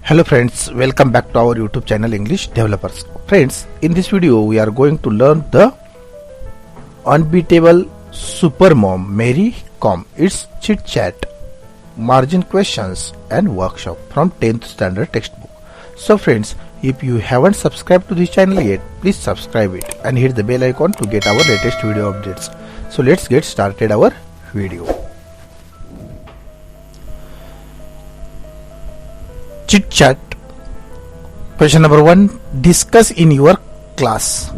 Hello friends, welcome back to our YouTube channel English Developers. Friends, in this video we are going to learn the unbeatable supermom Mary Kom. It's chit chat, margin questions and workshop from 10th standard textbook. So friends, if you haven't subscribed to this channel yet, please subscribe it and hit the bell icon to get our latest video updates. So let's get started our video. Chit chat. Question number 1. Discuss in your class.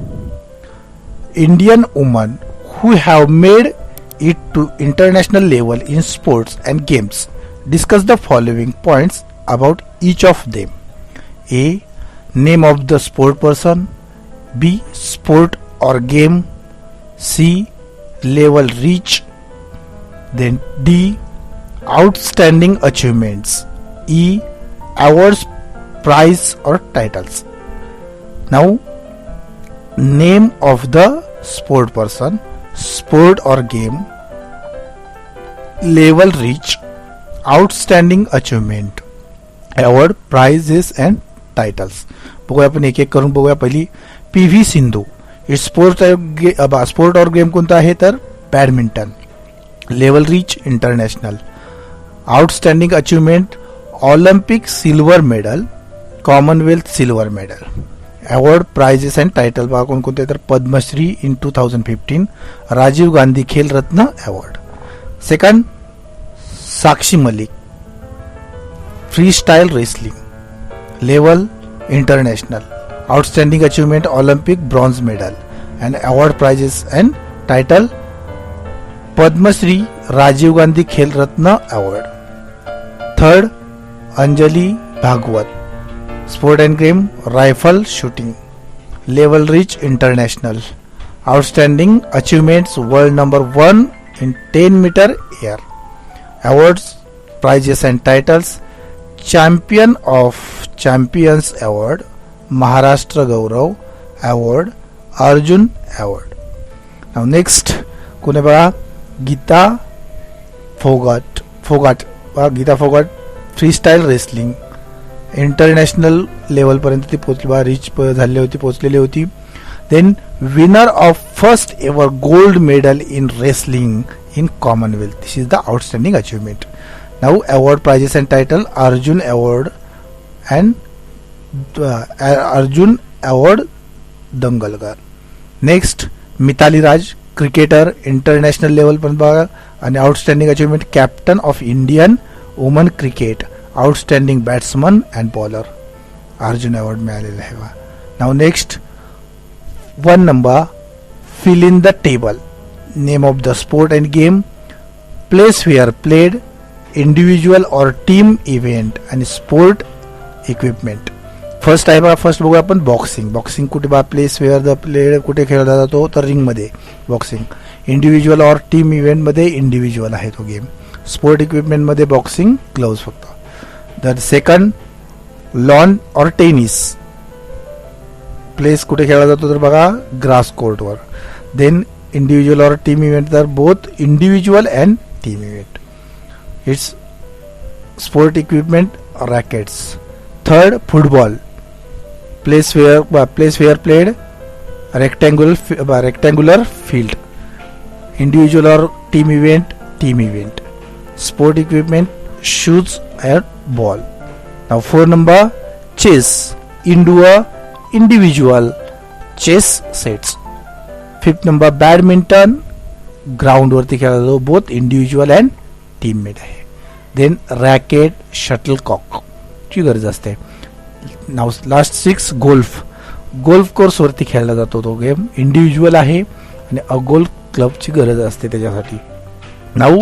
Indian women who have made it to international level in sports and games. Discuss the following points about each of them. A. Name of the sport person. B. Sport or game. C. Level reach. Then D. Outstanding achievements. E. Awards, prize or titles. Now, name of the sport person, sport or game, level reach, outstanding achievement, award, prizes and titles. बघूया आपण एक एक करून बघूया. पहिली PV Sindhu. Sport और game कोणता आहे तर badminton. Level reach international. Outstanding achievement Olympic silver medal, Commonwealth silver medal. Award, prizes and title बघा कोणकोणते तर Padmashri in 2015, Rajiv Gandhi Khel Ratna award. Second Sakshi Malik, freestyle wrestling, level international, outstanding achievement Olympic bronze medal and award, prizes and title Padmashri Rajiv Gandhi Khel Ratna award. Third Anjali Bhagwat, sport and game, rifle shooting, level reach international, outstanding achievements world number 1 in 10 meter air, awards, prizes and titles champion of champions award, Maharashtra Gaurav award, Arjun award. Now next कोणी बघा Geeta Phogat Geeta Phogat freestyle wrestling international level पर्यंत ती पोहोचली reach झाली होती पोहोचलेली होती. Then winner of first ever gold medal in wrestling in Commonwealth. This is the outstanding achievement. Now award, prizes and title Arjun award and Arjun award दंगलकर. Next Mitali Raj, cricketer international level पर्यंत बघा आणि outstanding achievement captain of Indian woman cricket, outstanding batsman and bowler, Arjun award मिळालेला आहे. Now next 1 number fill in the table. Name of the sport and game, place where played, individual और team event आणि sport equipment. First आहे बघा, first बघूया आपण boxing. Boxing कुठे बघा प्लेस वेअर द प्लेड कुठे खेळला जातो तर रिंगमध्ये बॉक्सिंग. इंडिव्हिज्युअल और टीम इव्हेंटमध्ये इंडिव्हिज्युअल आहे तो गेम. स्पोर्ट इक्विपमेंट मध्ये बॉक्सिंग ग्लोव्स फक्त. तर सेकंड लॉन और टेनिस, प्लेस कुठे खेळला जातो तर बघा ग्रास कोर्टवर. देन इंडिव्हिज्युअल और टीम इव्हेंट तर both individual and team event. It's sport equipment rackets. Third football, place where played rectangular field, individual और team event. Sport equipment, shoes and ball. Now 4 number chess, indoor individual chess sets. 5th number badminton, ground वरती खेळला जातो, both individual and teammate आहे. Then racket, shuttlecock ची गरज असते. Now last 6 golf course वरती खेळला जातो तो गेम, इंडिव्हिज्युअल आहे आणि अ गोल्फ क्लबची गरज असते त्याच्यासाठी. Now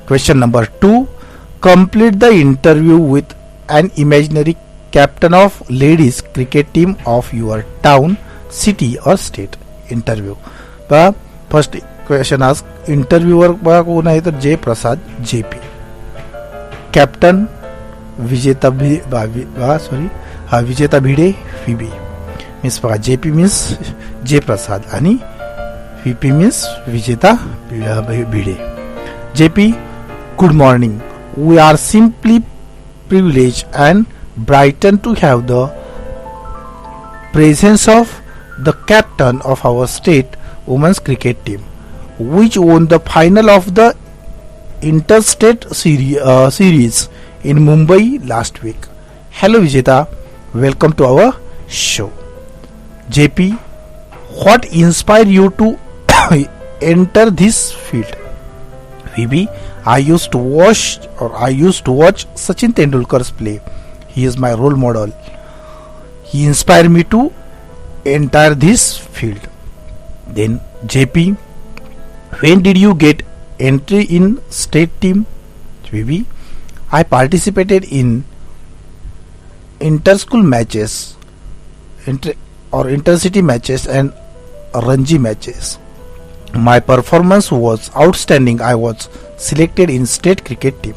question number 2. Complete the interview with an imaginary captain of ladies cricket team of your town, city or state. Interview. First question ask. Interviewer कोण आहे तर जे प्रसाद JP. Captain विजेता भिडे VB. मीन्स बघा JP मीन्स जे प्रसाद आणि VP means विजेता Bhide. JP, good morning. We are simply privileged and brightened to have the presence of the captain of our state women's cricket team, which won the final of the interstate series in Mumbai last week. Hello Vijeta, welcome to our show. JP, what inspired you to enter this field? VB, I used to watch Sachin Tendulkar's play. He is my role model. He inspired me to enter this field. Then JP, when did you get entry in state team? VB, I participated in inter-school matches, intercity matches and Ranji matches. My performance was outstanding. I was selected in state cricket team.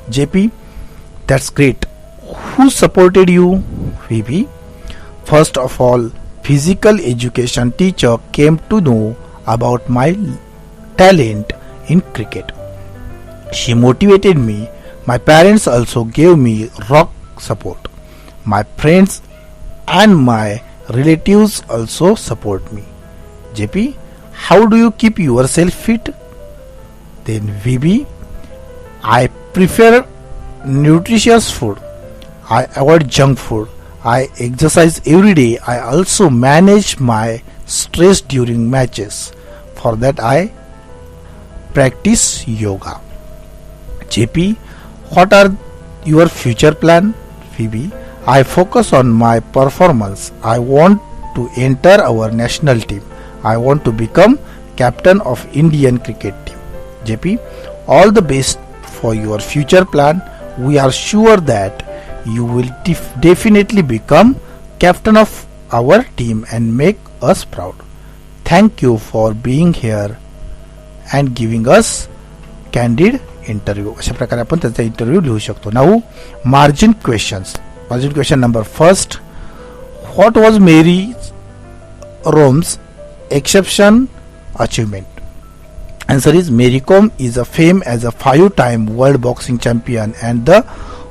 JP, that's great. Who supported you? VB, first of all, physical education teacher came to know about my talent in cricket. She motivated me. My parents also gave me rock support. My friends and my relatives also support me. JP, how do you keep yourself fit? Then VB, I prefer nutritious food. I avoid junk food. I exercise every day. I also manage my stress during matches. For that I practice yoga. JP, what are your future plan? VB, I focus on my performance. I want to enter our national team. I want to become captain of Indian cricket team. JP, all the best for your future plan. We are sure that you will definitely become captain of our team and make us proud. Thank you for being here and giving us candid interview. अशा प्रकारे आपण त्याचा interview लिहू शकतो. Now margin questions. Margin question number first, what was मेरी roams exception achievement? Answer is Mary Kom is a fame as a 5-time world boxing champion and the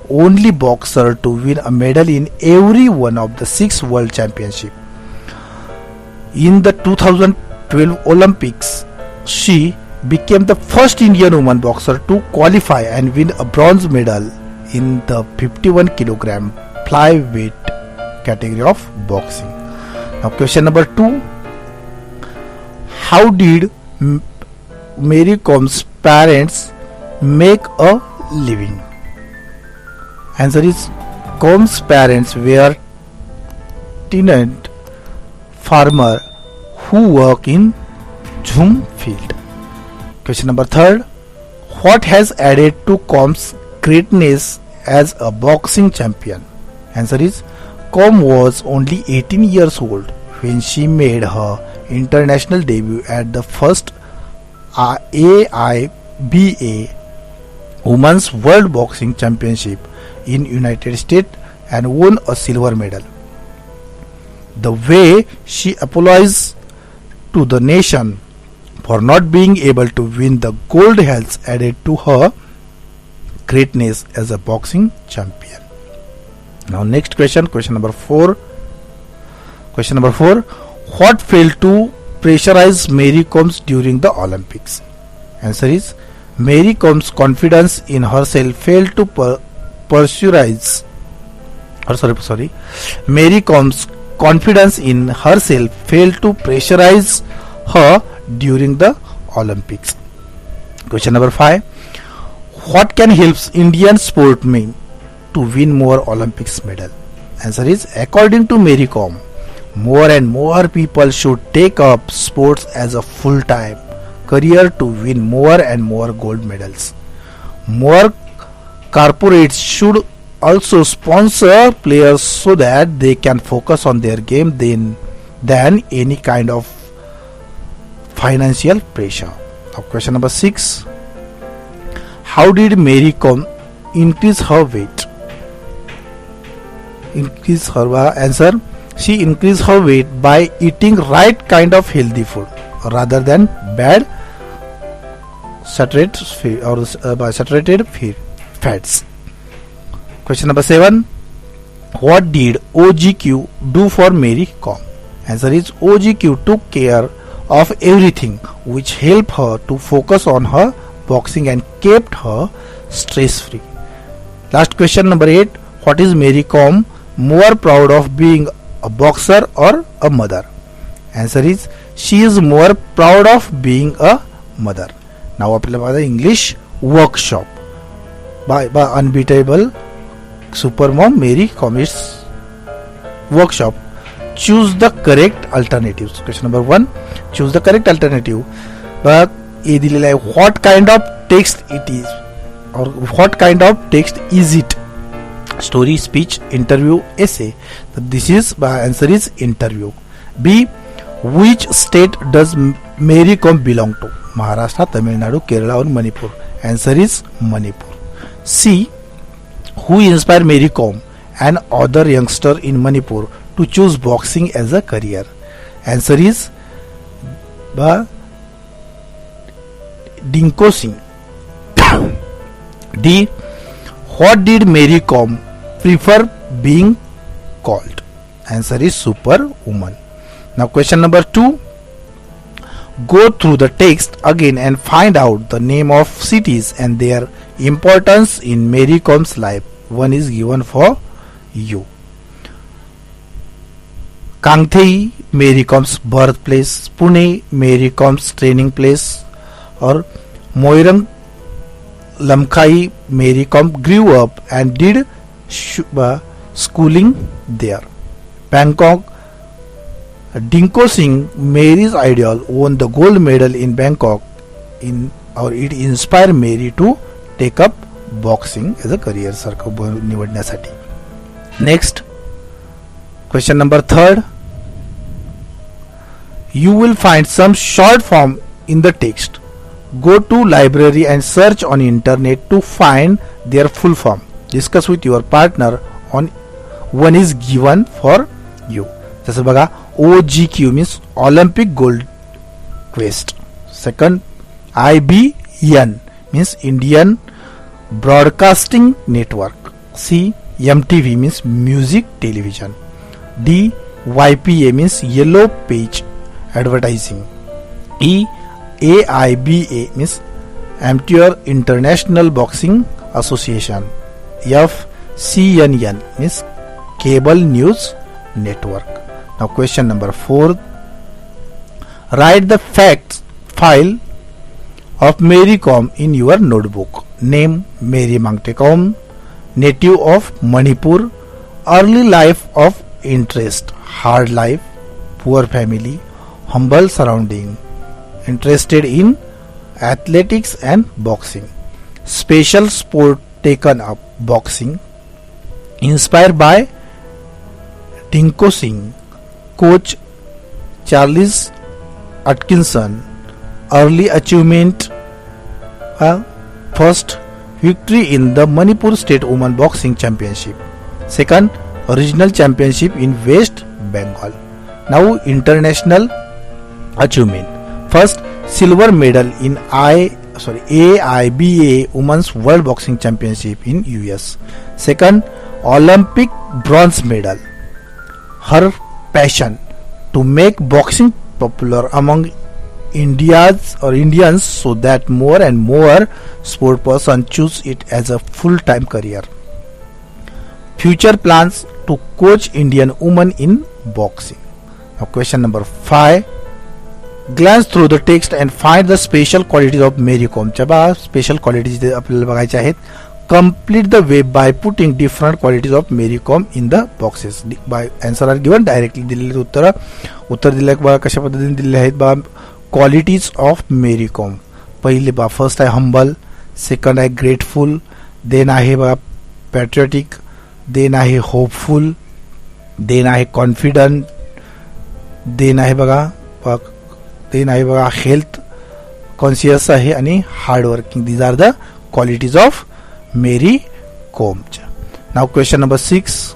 only boxer to win a medal in every one of the 6 world championships. In the 2012 Olympics, she became the first Indian woman boxer to qualify and win a bronze medal in the 51 kilogram flyweight category of boxing. Now question number 2, how did Mary Kom's parents make a living? Answer is Kom's parents were tenant farmer who work in Jhum field. Question number 3, what has added to Kom's greatness as a boxing champion? Answer is Kom was only 18 years old when she made her international debut at the first AIBA Women's World Boxing Championship in United States and won a silver medal. The way she apologized to the nation for not being able to win the gold has added to her greatness as a boxing champion. Now next question, question number 4. Question number 4, what failed to pressurize Mary Kom during the Olympics? Answer is Mary Kom's confidence in herself failed to Mary Kom's confidence in herself failed to pressurize her during the Olympics. Question number 5, what can help Indian sportsmen to win more Olympics medal? Answer is according to Mary Kom, more and more people should take up sports as a full-time career to win more and more gold medals. More corporates should also sponsor players so that they can focus on their game than any kind of financial pressure. Now question number 6, how did Mary Kom increase her weight? Answer, she increased her weight by eating right kind of healthy food rather than bad saturated fats. Question number 7, What did OGQ do for Mary Kom? Answer is OGQ took care of everything which helped her to focus on her boxing and kept her stress free. Last question number 8. What is Mary Kom more proud of, being a boxer or a mother? Answer is she is more proud of being a mother. Now आपल्याला बघा English workshop by unbeatable supermom Mary Kom's workshop. Choose the correct alternatives. Question number 1. Choose the correct alternative. बघा हे दिलेलं आहे, what kind of text it is or what kind of text is it? Story, speech, interview, essay. So this is answer is interview. B. Which state does Mary Kom belong to? Maharashtra, Tamil Nadu, Kerala or Manipur? Answer is Manipur. C. Who inspired Mary Kom and other youngster in Manipur to choose boxing as a career? Answer is Dinko Singh. D. What did Mary Kom prefer being called? Answer is superwoman. Now question number 2. Go through the text again and find out the name of cities and their importance in Mary Kom's life. One is given for you. Kangthei, Mary Kom's birthplace. Pune, Mary Kom's training place. Or Moirang Lamkhai, Mary Kom grew up and did schooling there. Bangkok, Dinko Singh, Mary's idol, won the gold medal in Bangkok. It inspired Mary to take up boxing as a career निवडण्यासाठी. Next, question number 3. You will find some short form in the text. Go to library and search on internet to find their full form. Discuss with your partner on one is given for you. जसं बघा OGQ means Olympic Gold Quest. Second, IBN means Indian Broadcasting Network. C. MTV means Music Television. D. YPA means Yellow Page Advertising. E. AIBA means Amateur International Boxing Association. F. CNN means Cable News Network. Now question number 4. Write the facts file of Mary Kom in your notebook. Name Mary Mangte Kom. Native of Manipur. Early life of interest. Hard life. Poor family. Humble surrounding. Interested in athletics and boxing. Special sport taken up. Boxing. Inspired by Dinko Singh. Coach Charles Atkinson. Early achievement. First, victory in the Manipur State Women Boxing Championship. Second, regional championship in West Bengal. Now, international achievement. First, silver medal in AIBA Women's World Boxing Championship in US. Second, Olympic bronze medal. Her passion to make boxing popular among Indians so that more and more sport persons choose it as a full-time career. Future plans to coach Indian women in boxing. Now question number 5. Glance through the text and find the special qualities of Mary Kom. Special qualities आपल्याला बघायचे आहेत. Complete the web by putting different qualities of Mary Kom in the boxes. By answer are given directly. दिलेले उत्तर दिले बघा कशा पद्धतीने दिलेले आहेत बघा. Qualities of Mary Kom. पहिले बघा फर्स्ट आहे humble, सेकंड आहे grateful, देन आहे बघा patriotic, देन आहे hopeful, देन आहे confident, देन आहे बघा हेल्थ कॉन्शियस आहे आणि hard working. These are the qualities of Mary Kom. Now question number 6.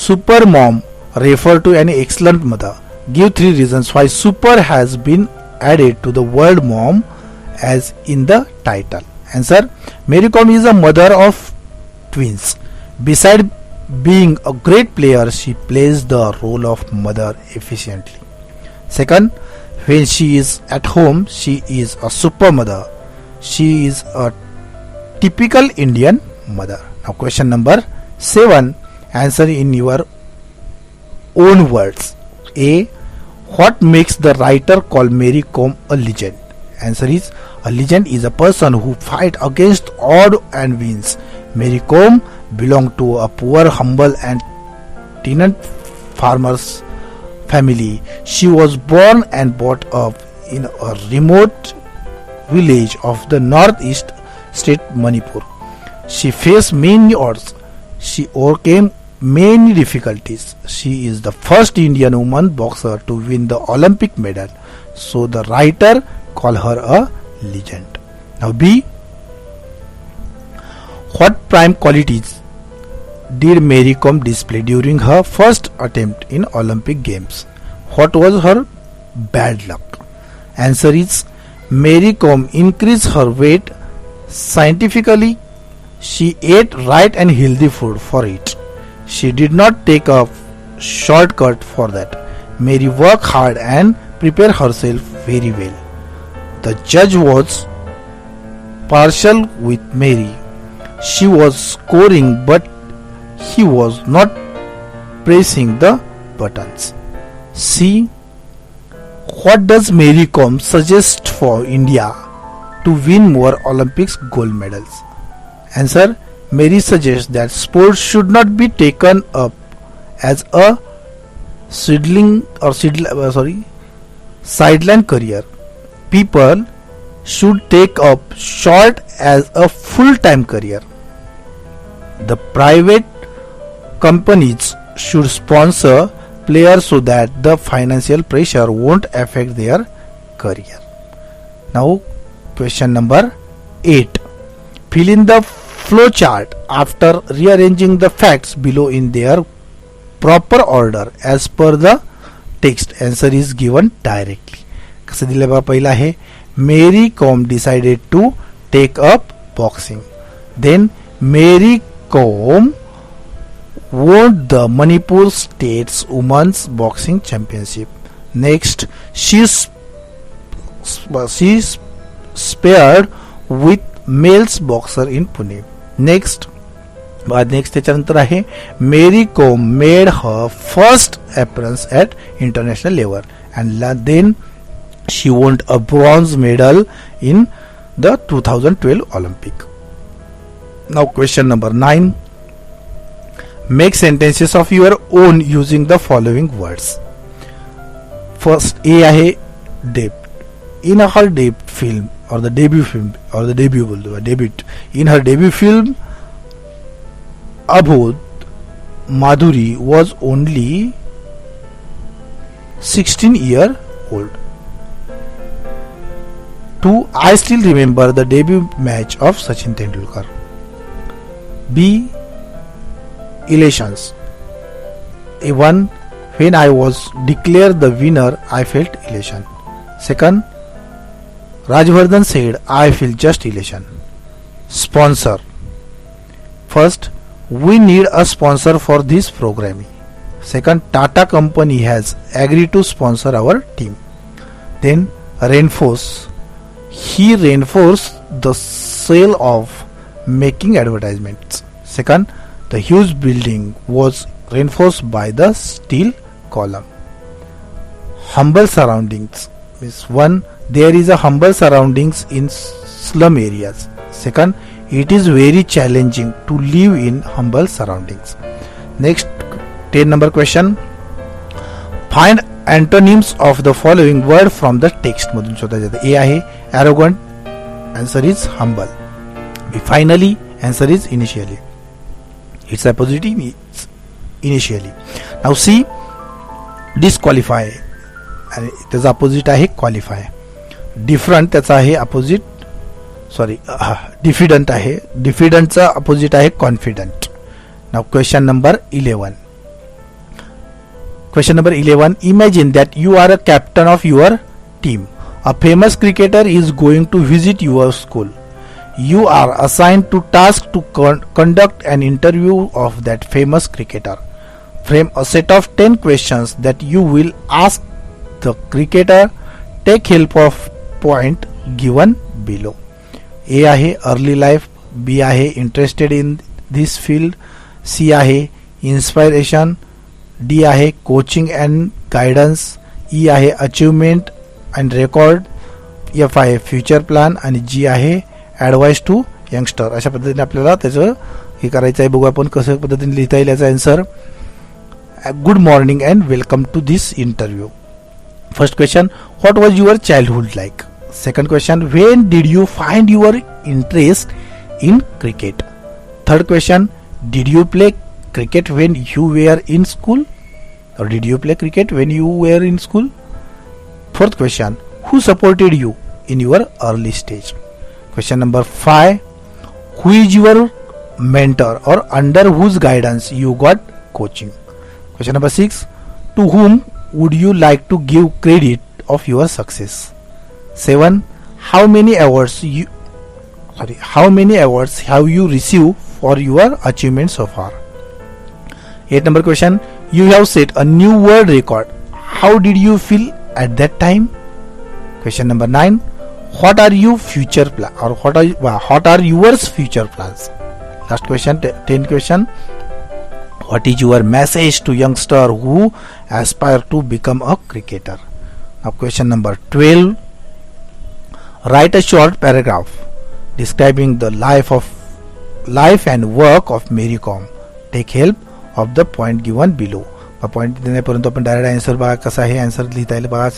Super mom refer to an excellent mother. Give 3 reasons why super has been added to the word mom as in the title. Answer. Mary Kom is a mother of twins. Beside being a great player, she plays the role of mother efficiently. Second, when she is at home, she is a super mother. She is a typical Indian mother. Now question number 7, answer in your own words. A. What makes the writer call Mary Kom a legend? Answer is, a legend is a person who fights against odds and wins. Mary Kom belonged to a poor, humble and tenant farmer's family. She was born and brought up in a remote village of the northeast state Manipur. She faced many odds. She overcame many difficulties. She is the first Indian woman boxer to win the Olympic medal. So the writer call her a legend. Now B. What prime qualities did Mary Kom display during her first attempt in Olympic Games? What was her bad luck? Answer is, Mary Kom increased her weight scientifically. She ate right and healthy food for it. She did not take a shortcut for that. Mary worked hard and prepared herself very well. The judge was partial with Mary. She was scoring, but he was not pressing the buttons. C. What does Mary Kom suggest for India to win more Olympics gold medals? Answer. Mary suggests that sports should not be taken up as a sideline career. People should take up sport as a full-time career. The private companies should sponsor players so that the financial pressure won't affect their career. Now question number 8. Fill in the flow chart after rearranging the facts below in their proper order as per the text. Answer is given directly. कसं दिलं बा? पहिला आहे, Mary Kom decided to take up boxing. Then Mary Kom won the Manipur State's Women's Boxing Championship. Next, she spared with males boxer in Pune. Next त्याच्यानंतर आहे, Mary Kom made her first appearance at international level and then she won a bronze medal in the 2012 Olympic. Now question number 9. Make sentences of your own using the following words. First A आहे debut. In her debut film or the debut film or the debut in her debut film Abhodh, Madhuri was only 16 years old. 2. I still remember the debut match of Sachin Tendulkar. B. Elations. A1. When I was declared the winner, I felt elation. Second, Rajvardhan said, I feel just elation. Sponsor. First, we need a sponsor for this programming. Second, Tata company has agreed to sponsor our team. Then reinforce. He reinforced the sale of making advertisements. Second, the huge building was reinforced by the steel column. Humble surroundings means 1. There is a humble surroundings in slum areas. Second, it is very challenging to live in humble surroundings. Next, 10 number question. Find antonyms of the following word from the text मधून शोधायचे. A आहे arrogant, answer is humble. B. Finally, answer is initially. Its opposite is initially. Now C. Disqualify आणि त्याचा opposite आहे qualify. Different त्याचा आहे opposite डिफिडंट आहे. डिफिडंटचा opposite आहे confident. Now question number 11. Question number 11. Imagine that you are a captain of your team. A famous cricketer is going to visit your school. You are assigned to task to conduct an interview of that famous cricketer. Frame a set of 10 questions that you will ask the cricketer. Take help of point given below. A आहे early life, B आहे interested in this field, सी आहे inspiration, D आहे coaching and guidance, ई आहे achievement and record, F आहे future plan आणि जी आहे advice to youngster. अशा पद्धतीने आपल्याला त्याचं हे करायचं आहे. बघू आपण कसं पद्धतीने लिहिता येईल याचा answer. Good morning and welcome to this interview. First question, what was your childhood like? Second question, when did you find your interest in cricket? Third question, did you play cricket when you were in school? Or did you play cricket when you were in school? Fourth question, who supported you in your early stage? Question number 5, who is your mentor or under whose guidance you got coaching? Question number 6, to whom would you like to give credit of your success? 7, how many awards have you received for your achievements so far? 8 number question, you have set a new world record. How did you feel at that time? Question number 9, what are your future plans or what are your future plans? Last question, 10 question, what is your message to youngster who aspire to become a cricketer? Now question number 12, write a short paragraph describing the life and work of Mary Kom. Take help of the point given below. Point देण्यापर्यंत आपण direct answer बघा कसा आहे. Answer लिहिता येईल बघा.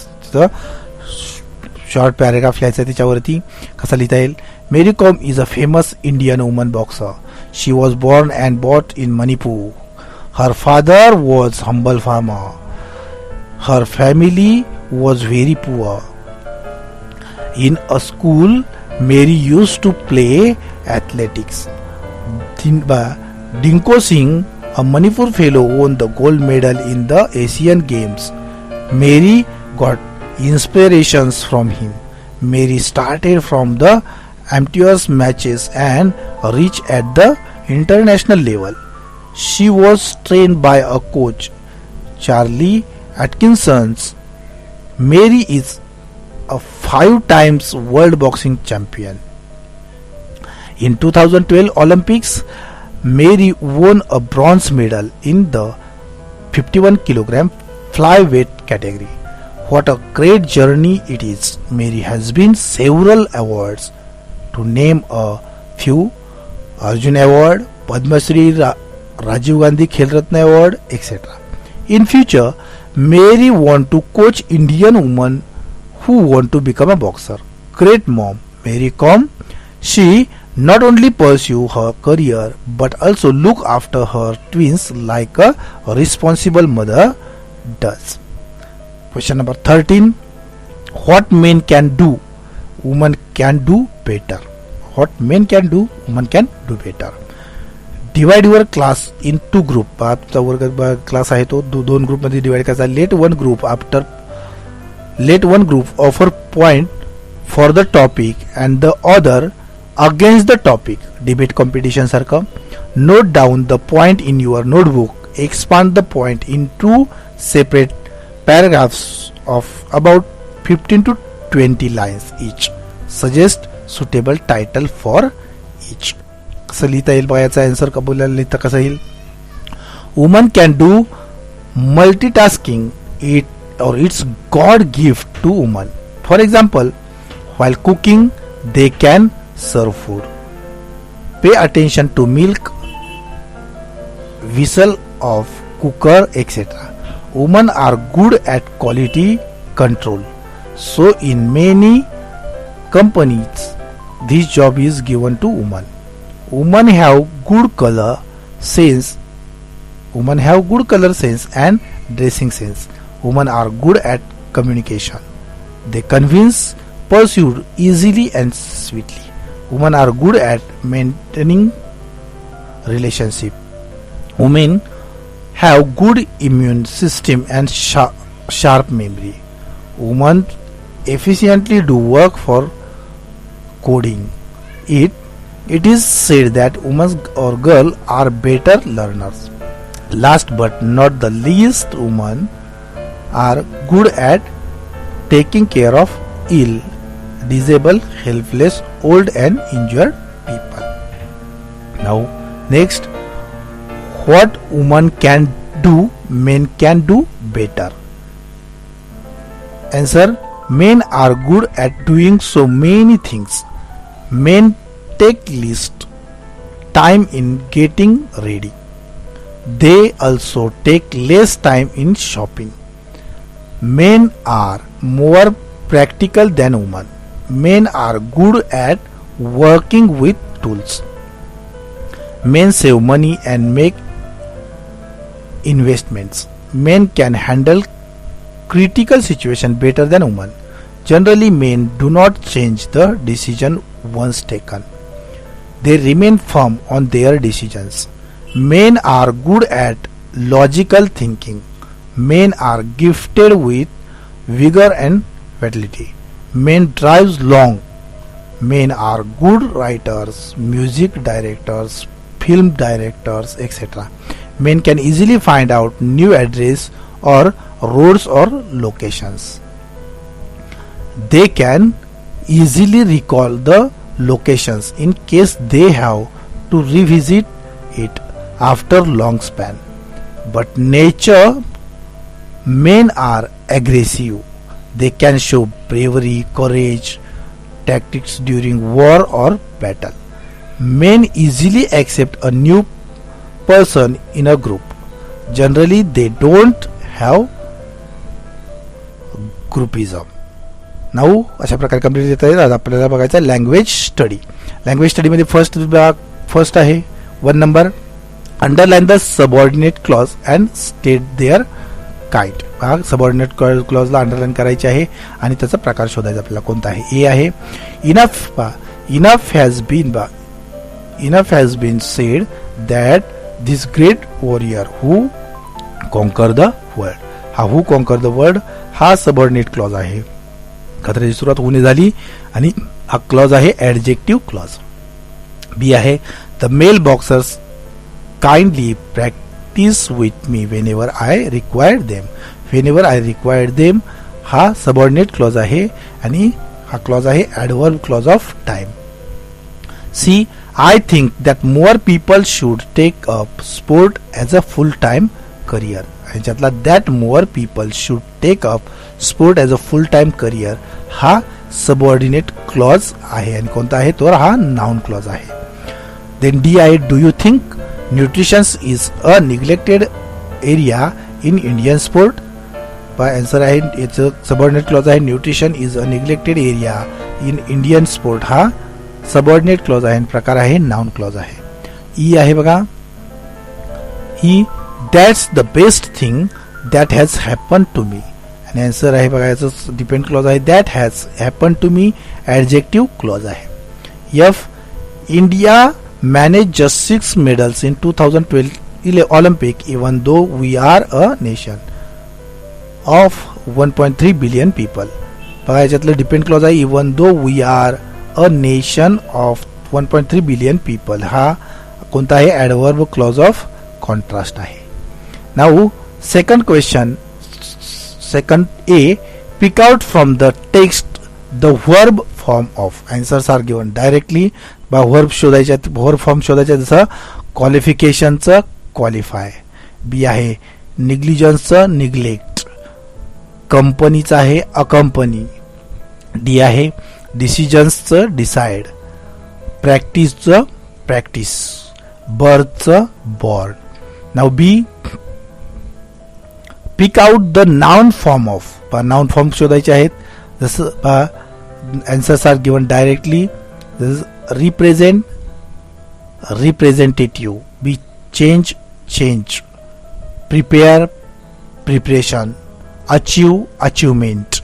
Short paragraph लिहायचा आहे त्याच्यावरती कसा लिहिता येईल. Mary Kom is a famous Indian woman boxer. She was born and brought in Manipur. Her father was humble farmer. Her family was very poor. In a school, Mary used to play athletics. Dinko Singh, a Manipur fellow, won the gold medal in the Asian Games. Mary got inspirations from him. Mary started from the amateur matches and reached at the international level. She was trained by a coach, Charlie Atkinson. Mary is a 5 times world boxing champion. In 2012 Olympics, Mary won a bronze medal in the 51 kg flyweight category. What a great journey it is. Mary has been several awards. To name a few, Arjun Award, Padma Shri, Rajiv Gandhi Khel Ratna Award, etc. In future, Mary want to coach Indian women who want to become a boxer. Great mom, Mary Kom. She not only pursue her career but also look after her twins like a responsible mother does. Question number 13, what men can do, women can do better. What men can do, women can do better. Divide your class in 2 group. तुमचा वर्ग class आहे तो 2 group मध्ये divide करायचा. Let one group offer point for the topic and the other against the topic. Debate competition सारखं. Note down the point in your notebook. Expand the point into separate paragraphs of about 15 to 20 lines each. Suggest suitable title for each. कसं लिहिता येईल बघा. याचा answer बोलायला लिहिता कसं येईल. Women can do multitasking. It's God gift to women. For example, while cooking, they can serve food. Pay attention to milk, whistle of cooker, etc. Women are good at quality control. So in many companies, this job is given to women. Women have good color sense. Women have good color sense and dressing sense. Women are good at communication. They convince, persuade easily and sweetly. Women are good at maintaining relationship. Women have good immune system and sharp memory. Women efficiently do work for coding. It It is said that women or girl are better learners. Last but not the least, women are good at taking care of ill, disabled, helpless, old and injured people. Now, next, what women can do, men can do better. Answer: men are good at doing so many things. Men take least time in getting ready. They also take less time in shopping. Men are more practical than women. Men are good at working with tools. Men save money and make investments. Men can handle critical situations better than women. Generally, men do not change the decision once taken. They remain firm on their decisions. Men are good at logical thinking. Men are gifted with vigor and vitality. Men drive long. Men are good writers, music directors, film directors, etc. Men can easily find out new address or roads or locations. They can easily recall the locations in case they have to revisit it after long span. But nature, men are aggressive. They can show bravery, courage, tactics during war or battle. Men easily accept a new person in a group. Generally, they don't have groupism. नाऊ अशा प्रकारे complete येत आहे. आज आपल्याला बघायचं आहे language study. Language स्टडीमध्ये first आहे 1 number, underline the subordinate clause and state their kind. हा सबऑर्डिनेट क्लॉजला अंडरलाइन करायची आहे आणि त्याचा प्रकार शोधायचा आपल्याला कोणता आहे. ए आहे इनफ has been said that this great warrior who conquer the world. हा हू कॉन्कर द वर्ल्ड हा सबऑर्डिनेट क्लॉज आहे. कथेची सुरुवात होणे झाली आणि हा क्लॉज आहे ऍडजेक्टिव्ह क्लॉज. बी आहे the male boxers kindly practise with me whenever I required them. Whenever I required them हा सबऑर्डिनेट क्लॉज आहे आणि हा क्लॉज आहे adverb clause of time. C I think that more people should take up sport as a full time career. ह्याच्यातला that more people should take up sport as a full time career हा subordinate clause आहे आणि कोणता आहे तो हा noun clause आहे. Then D आहे do you think nutrition is a neglected area in Indian sport. Answer आहे याचं सबऑर्डिनेट क्लॉज आहे nutrition is a neglected area in Indian sport हा सबऑर्डिनेट क्लॉज आहे आणि प्रकार आहे नाउन क्लॉज आहे. ई आहे बघा, ही that's the best thing that has happen to me आणि आन्सर आहे बघा याचं डिपेंड क्लॉज आहे that has happen to me adjective clause आहे. F India manage just 6 medals in 2012 Olympic even though we are a nation of 1.3 billion people. बघा याच्यातलं depend clause आहे even though we are a nation of 1.3 billion people हा कोणता आहे adverb clause of contrast आहे. Now second question, second A, pick out from the text the verb form of. Answers are given directly. verb शोधायचे, verb form शोधायचे जसं क्वालिफिकेशनचं qualify. B आहे निग्लिजन्सचं neglect. कंपनीचं आहे अकंपनी. डी आहे डिसिजन्सचं डिसाइड. प्रॅक्टिसचं प्रॅक्टिस. बर्थचं born. Now B pick out the noun form of. Noun form शोधायचे आहेत जसं answers are given directly. Represent representative. B change change. Prepare preparation. Achieve achievement.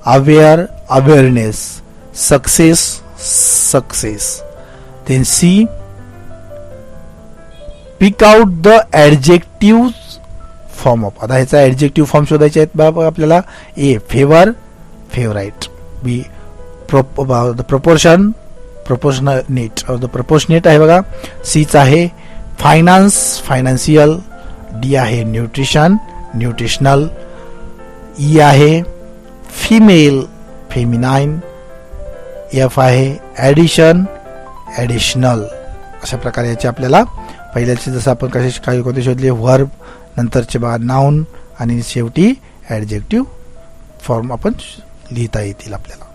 Aware awareness. Success success. Then C pick out the adjective form of. आता ह्याचा adjective form शोधायचे आहेत बाबा आपल्याला. A favour favourite. B the proportion proportionate. The proportionate आहे बघा. सीचा आहे फायनान्स, फायनान्शियल. डी आहे न्यूट्रिशन, न्यूट्रिशनल. ई आहे फिमेल, फेमिनाइन. एफ आहे ॲडिशन, ॲडिशनल. अशा प्रकारे याचे आपल्याला पहिल्याचे जसं आपण कसे काही कोणते शोधले व्हर्ब, नंतरचे बघा नाउन आणि शेवटी ॲडजेक्टिव्ह फॉर्म आपण लिहिता येतील आपल्याला.